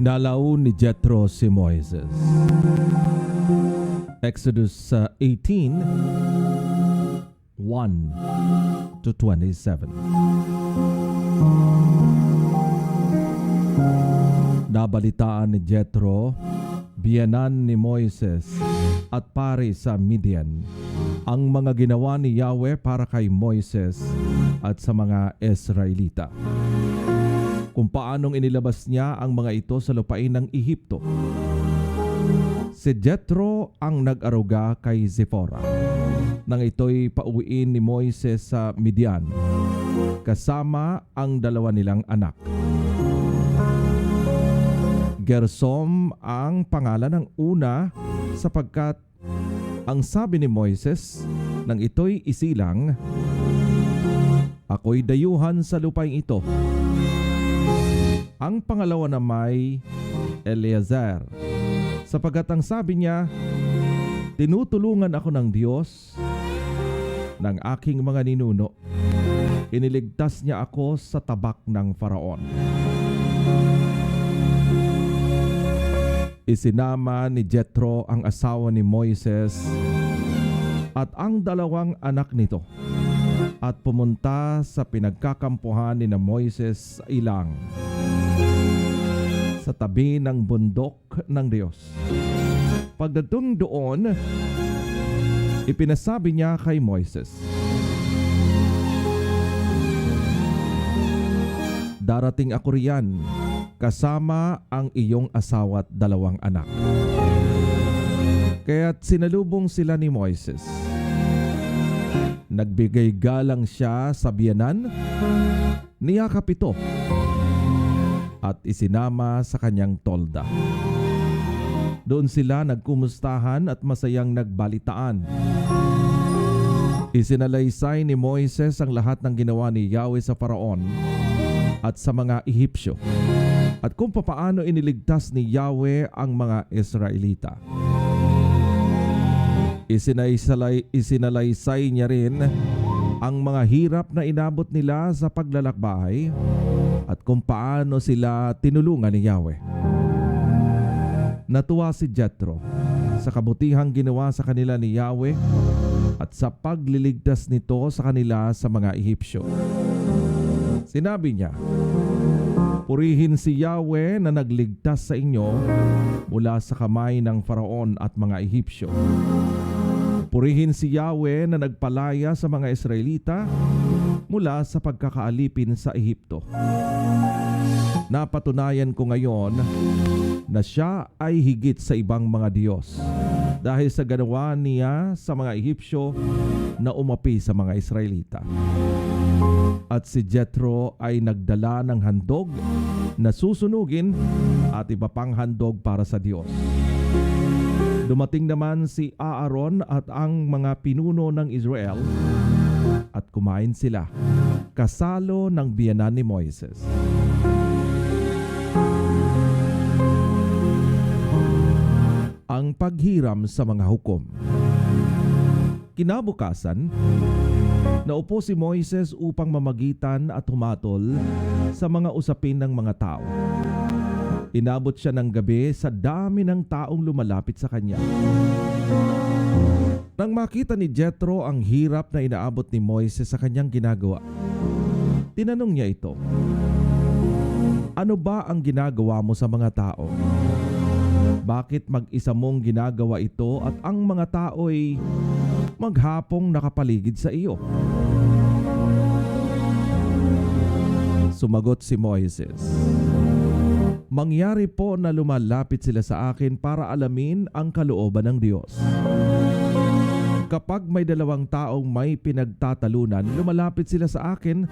Dinalaw ni Jetro si Moises. Exodus 18, 1 to 27. Nabalitaan ni Jetro, biyanan ni Moises at pare sa Midian, ang mga ginawa ni Yahweh para kay Moises at sa mga Israelita, kung paanong inilabas niya ang mga ito sa lupain ng Ehipto. Si Jetro ang nag-aruga kay Zipporah nang ito'y pauwiin ni Moises sa Midian, kasama ang dalawa nilang anak. Gersom ang pangalan ng una, sapagkat ang sabi ni Moises nang ito'y isilang, "Ako'y dayuhan sa lupain ito." Ang pangalawa na may Eliezer, sapagkat ang sabi niya, "Tinutulungan ako ng Diyos ng aking mga ninuno. Iniligtas niya ako sa tabak ng Faraon." Isinama ni Jetro ang asawa ni Moises at ang dalawang anak nito at pumunta sa pinagkakampuhan ni na Moises sa ilang, sa tabi ng bundok ng Diyos. Pagdating doon, ipinasabi niya kay Moises, "Darating ako riyan, kasama ang iyong asawa at dalawang anak." Kaya't sinalubong sila ni Moises. Nagbigay galang siya sa biyanan, niyakap ito, at isinama sa kanyang tolda. Doon sila nagkumustahan at masayang nagbalitaan. Isinalaysay ni Moises ang lahat ng ginawa ni Yahweh sa Faraon at sa mga Ehipsyo, at kung papaano iniligtas ni Yahweh ang mga Israelita. Isinalaysay niya rin ang mga hirap na inabot nila sa paglalakbay at kung paano sila tinulungan ni Yahweh. Natuwa si Jetro sa kabutihang ginawa sa kanila ni Yahweh at sa pagliligtas nito sa kanila sa mga Ehipsyo. Sinabi niya, "Purihin si Yahweh na nagligtas sa inyo mula sa kamay ng Faraon at mga Ehipsyo. Purihin si Yahweh na nagpalaya sa mga Israelita mula sa pagkakaalipin sa Ehipto. Napatunayan ko ngayon na siya ay higit sa ibang mga Diyos dahil sa ginawa niya sa mga Ehipsyo na umapi sa mga Israelita." At si Jetro ay nagdala ng handog na susunugin at iba pang handog para sa Diyos. Dumating naman si Aaron at ang mga pinuno ng Israel at kumain sila, kasalo ng biyanan ni Moises. Ang paghiram sa mga hukom. Kinabukasan, naupo si Moises upang mamagitan at humatol sa mga usapin ng mga tao. Inabot siya ng gabi sa dami ng taong lumalapit sa kanya. Nang makita ni Jetro ang hirap na inaabot ni Moises sa kanyang ginagawa, tinanong niya ito, "Ano ba ang ginagawa mo sa mga tao? Bakit mag-isa mong ginagawa ito at ang mga tao'y maghapong nakapaligid sa iyo?" Sumagot si Moises, "Mangyari po na lumalapit sila sa akin para alamin ang kalooban ng Diyos. Kapag may dalawang taong may pinagtatalunan, lumalapit sila sa akin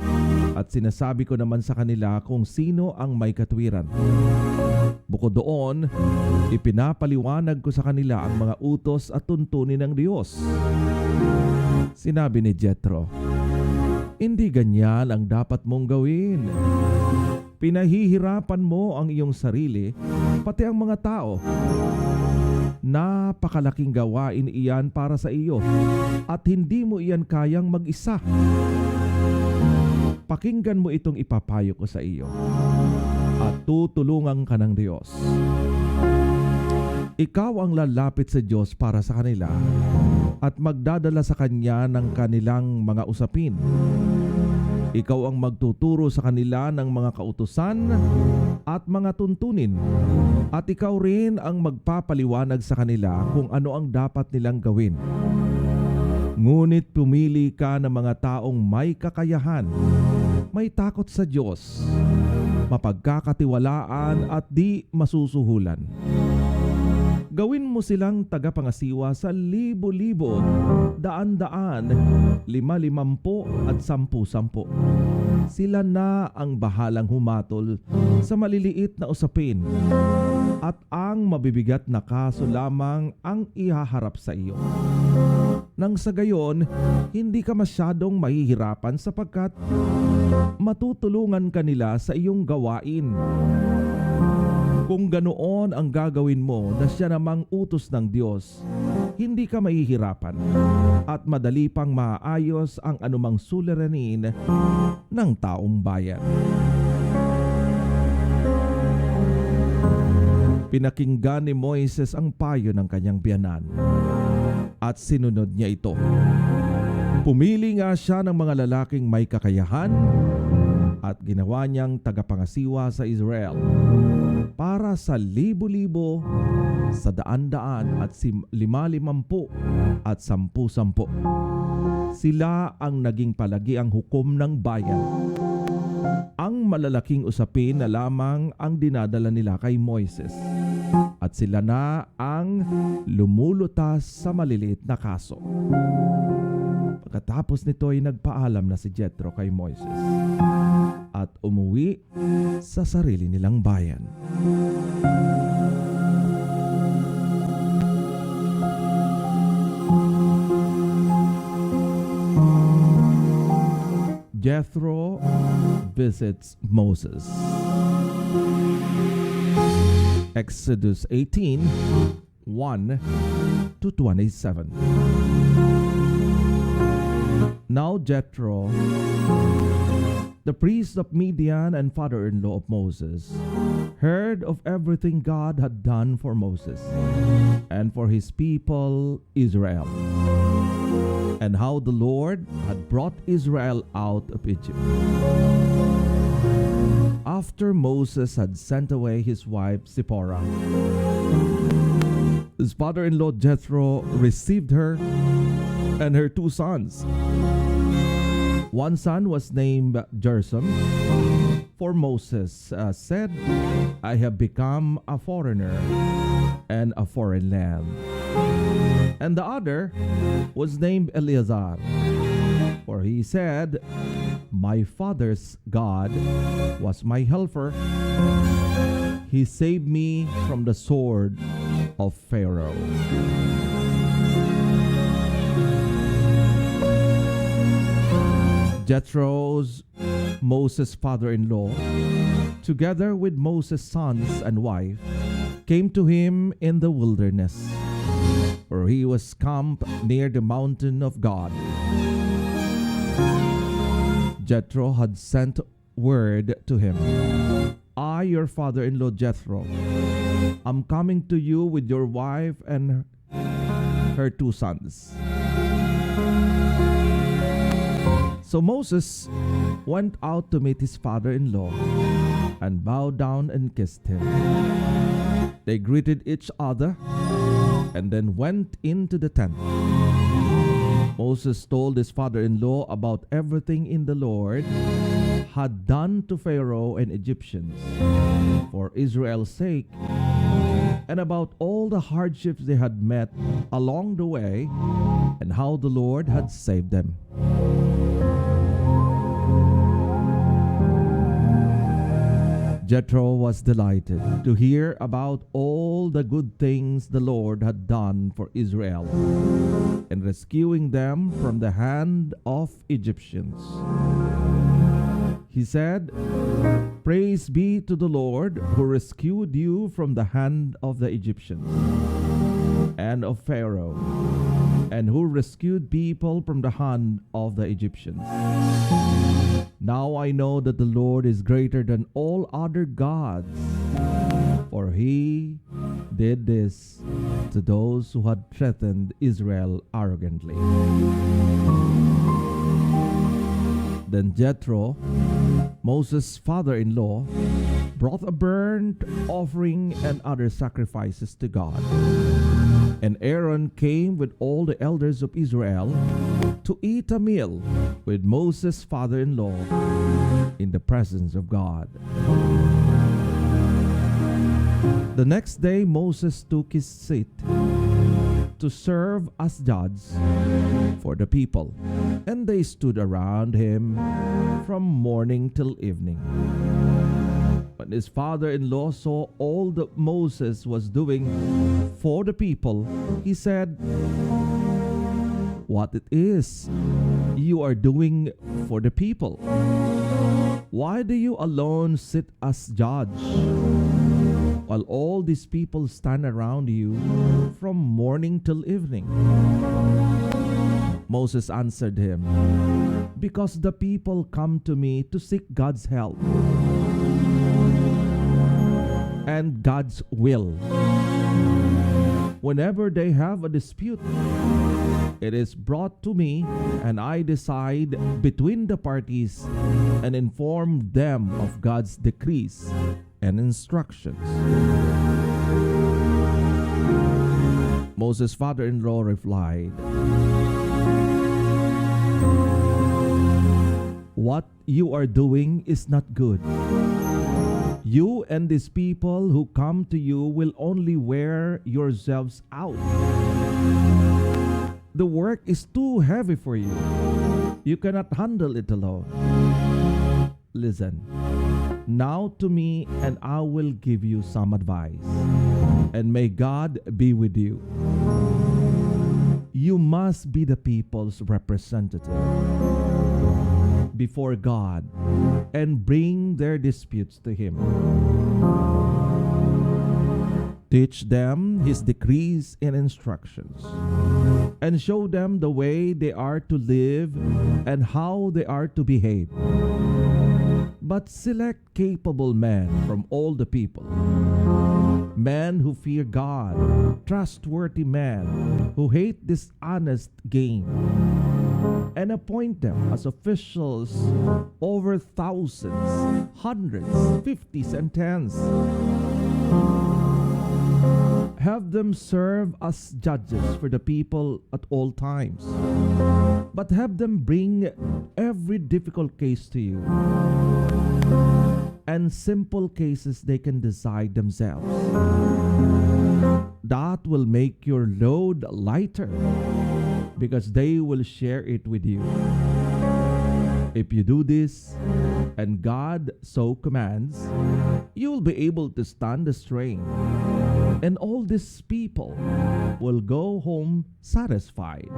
at sinasabi ko naman sa kanila kung sino ang may katwiran. Bukod doon, ipinapaliwanag ko sa kanila ang mga utos at tuntunin ng Diyos." Sinabi ni Jetro, "Hindi ganyan ang dapat mong gawin. Pinahihirapan mo ang iyong sarili, pati ang mga tao. Napakalaking gawain iyan para sa iyo at hindi mo iyan kayang mag-isa. Pakinggan mo itong ipapayo ko sa iyo. at tutulungan ka ng Diyos. Ikaw ang lalapit sa Diyos para sa kanila at magdadala sa Kanya ng kanilang mga usapin. Ikaw ang magtuturo sa kanila ng mga kautusan at mga tuntunin. At ikaw rin ang magpapaliwanag sa kanila kung ano ang dapat nilang gawin. Ngunit pumili ka ng mga taong may kakayahan, may takot sa Diyos, mapagkakatiwalaan at di masusuhulan. Gawin mo silang tagapangasiwa sa libo-libo, daan-daan, 5-50 at 10-10. Sila na ang bahalang humatol sa maliliit na usapin at ang mabibigat na kaso lamang ang ihaharap sa iyo. Nang sa gayon, hindi ka masyadong mahihirapan sapagkat matutulungan ka nila sa iyong gawain. Kung ganoon ang gagawin mo na siya namang utos ng Diyos, hindi ka mahihirapan at madali pang maayos ang anumang suliranin ng taong bayan. Pinakinggan ni Moises ang payo ng kanyang biyanan at sinunod niya ito. Pumili nga siya ng mga lalaking may kakayahan at ginawa niyang tagapangasiwa sa Israel para sa libo-libo, sa daan-daan at 5-50 at 10-10. Sila ang naging palagiang hukom ng bayan. Ang malalaking usapin na lamang ang dinadala nila kay Moises at sila na ang lumulutas sa maliliit na kaso. Pagkatapos nito ay nagpaalam na si Jetro kay Moises at umuwi sa sarili nilang bayan. Jetro visits Moses. Exodus 18:1-27. Now Jetro, the priest of Midian and father-in-law of Moses, heard of everything God had done for Moses and for his people Israel, and how the Lord had brought Israel out of Egypt. After Moses had sent away his wife Zipporah, his father-in-law Jetro received her and her 2 sons. One son was named Gersom, for Moses said, I have become a foreigner and a foreign land. And the other was named Eliezer, for he said, my father's God was my helper. He saved me from the sword of Pharaoh. Jetro's Moses' father-in-law, together with Moses' sons and wife, came to him in the wilderness, where he was camped near the mountain of God. Jetro had sent word to him, I, your father-in-law Jetro, am coming to you with your wife and her 2 sons. So Moses went out to meet his father-in-law and bowed down and kissed him. They greeted each other and then went into the tent. Moses told his father-in-law about everything in the Lord had done to Pharaoh and Egyptians for Israel's sake, and about all the hardships they had met along the way and how the Lord had saved them. Jetro was delighted to hear about all the good things the Lord had done for Israel in rescuing them from the hand of Egyptians. He said, Praise be to the Lord who rescued you from the hand of the Egyptians and of Pharaoh, and who rescued people from the hand of the Egyptians. Now I know that the Lord is greater than all other gods, for he did this to those who had threatened Israel arrogantly. Then Jetro, Moses' father-in-law, brought a burnt offering and other sacrifices to God. And Aaron came with all the elders of Israel to eat a meal with Moses' father-in-law in the presence of God. The next day Moses took his seat to serve as judge for the people, and they stood around him from morning till evening. When his father-in-law saw all that Moses was doing for the people, he said, "What it is you are doing for the people? Why do you alone sit as judge, while all these people stand around you from morning till evening?" Moses answered him, "Because the people come to me to seek God's help and God's will. Whenever they have a dispute, it is brought to me, and I decide between the parties and inform them of God's decrees and instructions." Moses' father-in-law replied, "What you are doing is not good. You and these people who come to you will only wear yourselves out. The work is too heavy for you. You cannot handle it alone. Listen now to me, and I will give you some advice, and may God be with you. You must be the people's representative before God and bring their disputes to Him. Teach them His decrees and instructions, and show them the way they are to live and how they are to behave. But select capable men from all the people, men who fear God, trustworthy men who hate dishonest gain, and appoint them as officials over thousands, hundreds, fifties, and tens. Have them serve as judges for the people at all times, but have them bring every difficult case to you, and simple cases they can decide themselves. That will make your load lighter, because they will share it with you. If you do this, and God so commands, you will be able to stand the strain, and all these people will go home satisfied."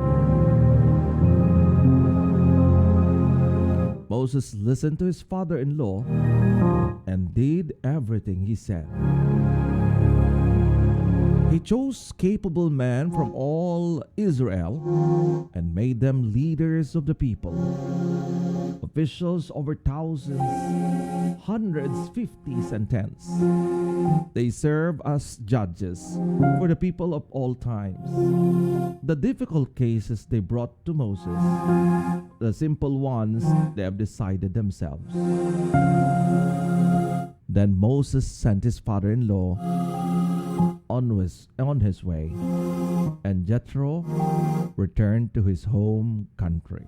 Moses listened to his father-in-law and did everything he said. He chose capable men from all Israel and made them leaders of the people, officials over thousands, hundreds, fifties, and tens. They serve as judges for the people of all times. The difficult cases they brought to Moses, the simple ones they have decided themselves. Then Moses sent his father-in-law on his way, and Jetro returned to his home country.